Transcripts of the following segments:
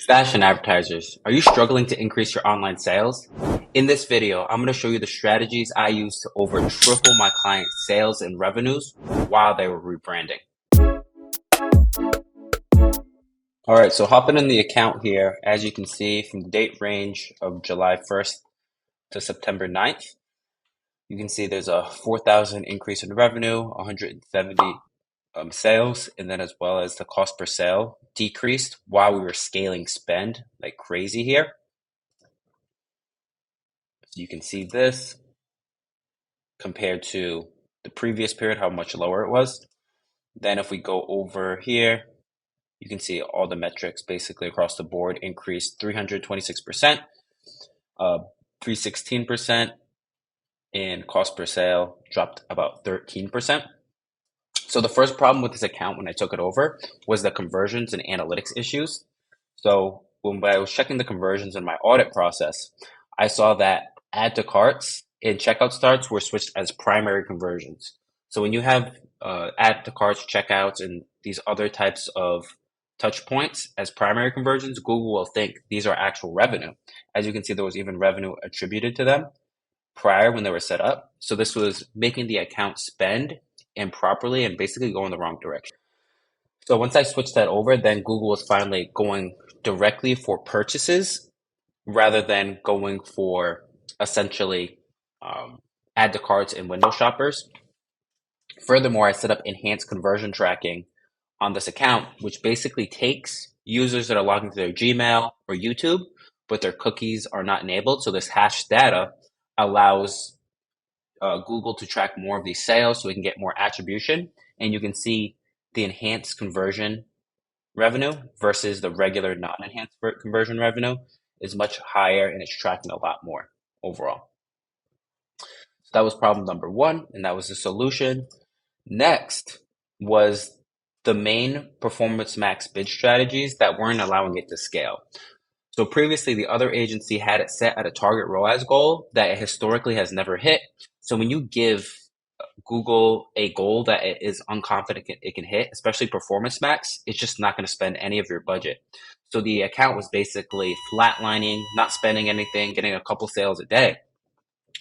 Fashion advertisers, are you struggling to increase your online sales? In this video, I'm going to show you the strategies I use to over triple my clients' sales and revenues while they were rebranding. All right, so hopping in the account here, as you can see from the date range of July 1st to September 9th, you can see there's a 4,000 increase in revenue, 170 sales, and then as well as the cost per sale decreased while we were scaling spend like crazy here. So you can see this compared to the previous period, how much lower it was. Then if we go over here, you can see all the metrics basically across the board increased 326%, 316%, and cost per sale dropped about 13%. So the first problem with this account when I took it over was the conversions and analytics issues. So when I was checking the conversions in my audit process, I saw that add to carts and checkout starts were switched as primary conversions. So when you have add to carts, checkouts, and these other types of touch points as primary conversions, Google will think these are actual revenue. As you can see, there was even revenue attributed to them prior when they were set up. So this was making the account spend improperly and basically go in the wrong direction. So once I switched that over, then Google was finally going directly for purchases rather than going for essentially add to carts and window shoppers. Furthermore, I set up enhanced conversion tracking on this account, which basically takes users that are logged into their Gmail or YouTube, but their cookies are not enabled. So this hash data allows Google to track more of these sales so we can get more attribution. And you can see the enhanced conversion revenue versus the regular non-enhanced conversion revenue is much higher and it's tracking a lot more overall. So that was problem number one, and that was the solution. Next was the main Performance Max bid strategies that weren't allowing it to scale. So previously, the other agency had it set at a target ROAS goal that it historically has never hit. So when you give Google a goal that it is unconfident it can hit, especially Performance Max, it's just not going to spend any of your budget. So the account was basically flatlining, not spending anything, getting a couple sales a day.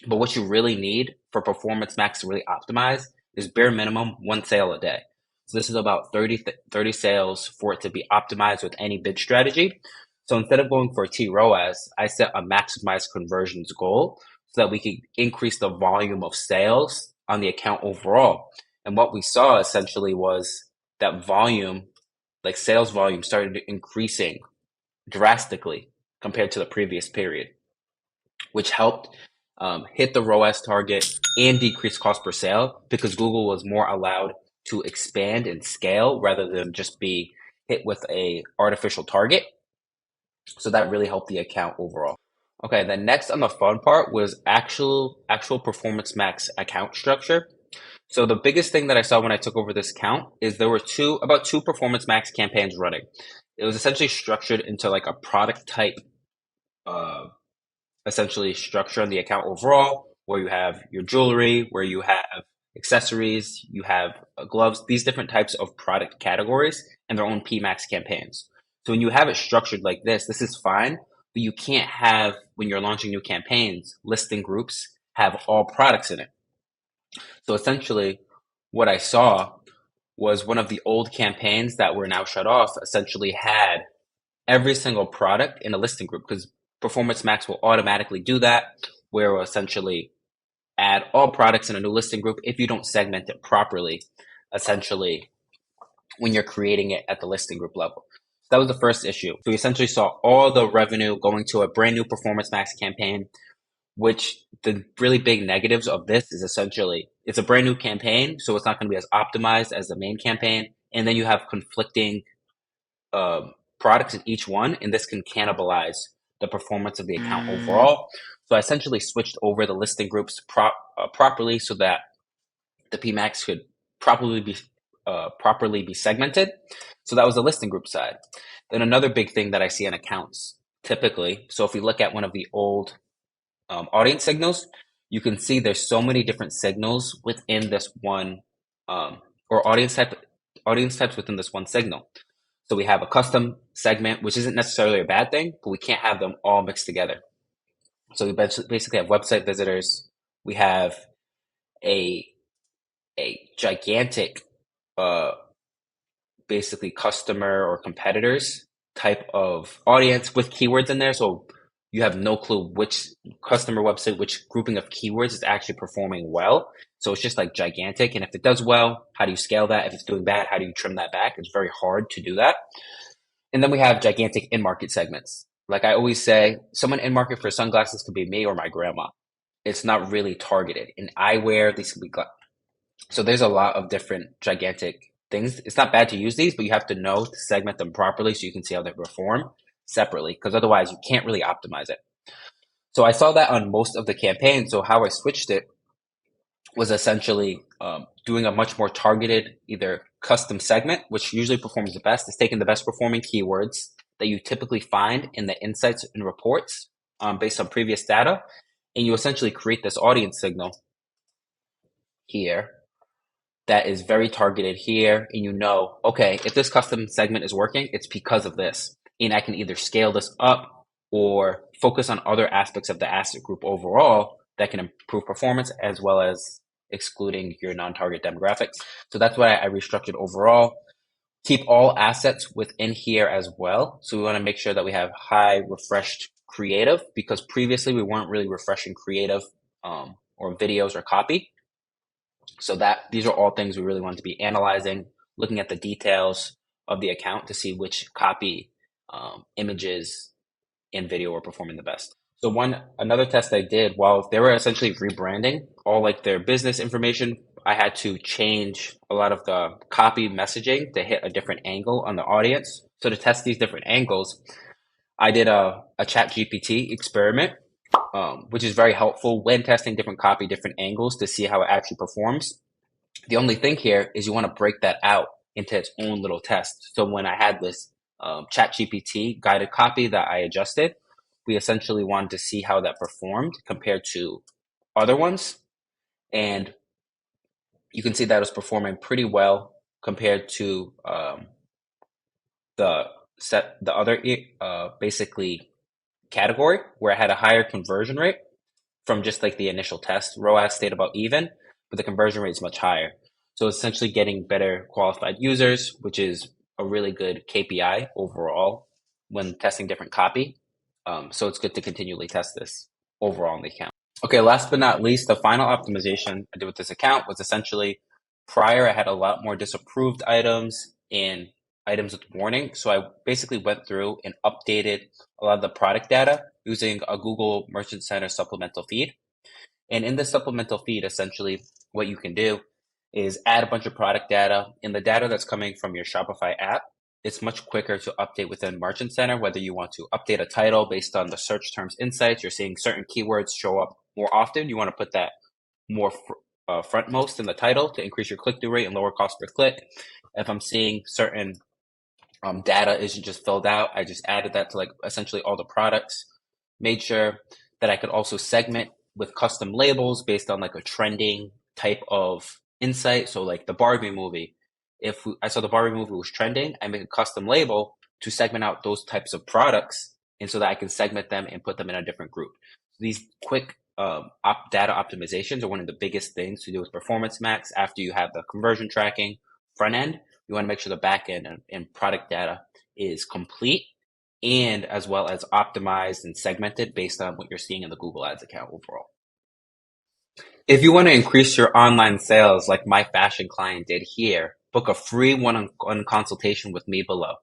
But what you really need for Performance Max to really optimize is bare minimum one sale a day. So this is about 30 sales for it to be optimized with any bid strategy. So instead of going for tROAS, I set a maximized conversions goal so that we could increase the volume of sales on the account overall. And what we saw essentially was that volume, like sales volume, started increasing drastically compared to the previous period, which helped hit the ROAS target and decrease cost per sale because Google was more allowed to expand and scale rather than just be hit with a artificial target. So that really helped the account overall. Okay, then next on the fun part was actual Performance Max account structure. So the biggest thing that I saw when I took over this account is there were about two Performance Max campaigns running. It was essentially structured into like a product type essentially structure on the account overall, where you have your jewelry, where you have accessories, you have gloves, these different types of product categories and their own PMax campaigns. So when you have it structured like this is fine, but you can't have, when you're launching new campaigns, listing groups have all products in it. So essentially what I saw was one of the old campaigns that were now shut off essentially had every single product in a listing group because Performance Max will automatically do that, where it will essentially add all products in a new listing group if you don't segment it properly, essentially, when you're creating it at the listing group level. So that was the first issue. So we essentially saw all the revenue going to a brand new Performance Max campaign, which the really big negatives of this is essentially it's a brand new campaign, so it's not going to be as optimized as the main campaign. And then you have conflicting products in each one, and this can cannibalize the performance of the account overall. So I essentially switched over the listing groups properly so that the PMax could properly be segmented. So that was the listing group side. Then another big thing that I see in accounts typically, so if we look at one of the old audience signals, you can see there's so many different signals within this one or audience types within this one signal. So we have a custom segment, which isn't necessarily a bad thing, but we can't have them all mixed together. So we basically have website visitors. We have a gigantic, uh, basically customer or competitors type of audience with keywords in there. So you have no clue which customer website, which grouping of keywords is actually performing well. So it's just like gigantic. And if it does well, how do you scale that? If it's doing bad, how do you trim that back? It's very hard to do that. And then we have gigantic in-market segments. Like I always say, someone in market for sunglasses could be me or my grandma. It's not really targeted. In eyewear, these could be so there's a lot of different gigantic things. It's not bad to use these, but you have to know to segment them properly so you can see how they perform separately, because otherwise you can't really optimize it. So I saw that on most of the campaigns. So how I switched it was essentially doing a much more targeted, either custom segment, which usually performs the best, is taking the best performing keywords that you typically find in the insights and reports based on previous data. And you essentially create this audience signal here that is very targeted here. And you know, okay, if this custom segment is working, it's because of this. And I can either scale this up or focus on other aspects of the asset group overall that can improve performance as well as excluding your non-target demographics. So that's why I restructured overall. Keep all assets within here as well. So we want to make sure that we have high refreshed creative, because previously we weren't really refreshing creative or videos or copy. So that these are all things we really want to be analyzing, looking at the details of the account to see which copy, images, and video were performing the best. So another test I did while they were essentially rebranding all like their business information, I had to change a lot of the copy messaging to hit a different angle on the audience. So to test these different angles, I did a chat GPT experiment, which is very helpful when testing different copy, different angles to see how it actually performs. The only thing here is you want to break that out into its own little test. So when I had this chat GPT guided copy that I adjusted, we essentially wanted to see how that performed compared to other ones. And you can see that it was performing pretty well compared to the other basically category where I had a higher conversion rate from just like the initial test. ROAS stayed about even, but the conversion rate is much higher. So essentially getting better qualified users, which is a really good KPI overall when testing different copy. So it's good to continually test this overall in the account. Okay, last but not least, the final optimization I did with this account was essentially prior I had a lot more disapproved items and items with warning. So I basically went through and updated a lot of the product data using a Google Merchant Center supplemental feed. And in the supplemental feed, essentially what you can do is add a bunch of product data. In the data that's coming from your Shopify app, it's much quicker to update within Merchant Center, whether you want to update a title based on the search terms insights, you're seeing certain keywords show up more often. You want to put that more frontmost in the title to increase your click-through rate and lower cost per click. If I'm seeing certain data isn't just filled out, I just added that to like essentially all the products, made sure that I could also segment with custom labels based on like a trending type of insight. So like the Barbie movie, if I saw the Barbie movie was trending, I make a custom label to segment out those types of products, and so that I can segment them and put them in a different group. So these quick data optimizations are one of the biggest things to do with Performance Max. After you have the conversion tracking front end, you want to make sure the back end and product data is complete and as well as optimized and segmented based on what you're seeing in the Google Ads account overall. If you want to increase your online sales like my fashion client did here, book a free one-on-one consultation with me below.